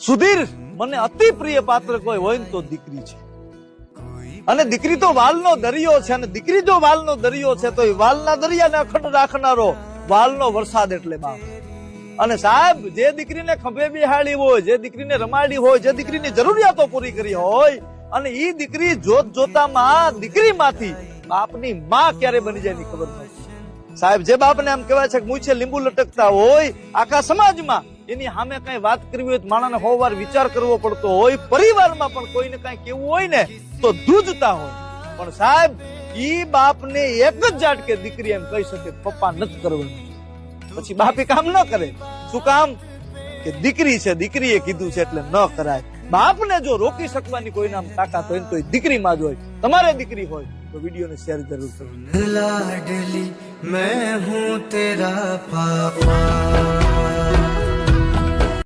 સુધીર, મને અતિ પ્રિય પાત્ર કોઈ હોય ને તો દીકરી છે. અને દીકરી તો વાલનો દરિયો છે, અને દીકરી જો વાલનો દરિયો છે તો એ વાલના દરિયાને અખંડ રાખનારો વાલનો વરસાદ એટલે બાપ. અને સાહેબ, જે દીકરીને ખંભે બેહાડી હોય, જે દીકરીને રમાડી હોય, જે દીકરીની જરૂરિયાતો પૂરી કરી હોય, અને ઈ દીકરી જોત જોતામાં દીકરીમાંથી બાપની માં ક્યારે બની જાય ની ખબર નથી. સાહેબ, જે બાપને આમ કહેવાય છે કે મૂછે લીંબુ લટકતા હોય, આખા સમાજમાં એની સામે કઈ વાત કરવી હોય તો માણસને 100 વાર વિચાર કરવો પડતો હોય, પરિવારમાં પણ કોઈને કઈ કેવું હોય ને તો ધ્રુજતા હોય. પણ સાહેબ, ઈ બાપને એક જ ઝાટકે દીકરી એમ કહી શકે પપ્પા નથી કરવાનું, પછી બાપી કામ ન કરે. શું કામ? કે દીકરી છે, દીકરીએ કીધું છે એટલે ન કરાય. બાપને જો રોકી શકવાની કોઈના તાકાત હોય તો દીકરીમાં જ હોય. તમારે દીકરી હોય તો વિડીયોને શેર જરૂર કરો. લાડલી मैं हूँ तेरा पापा.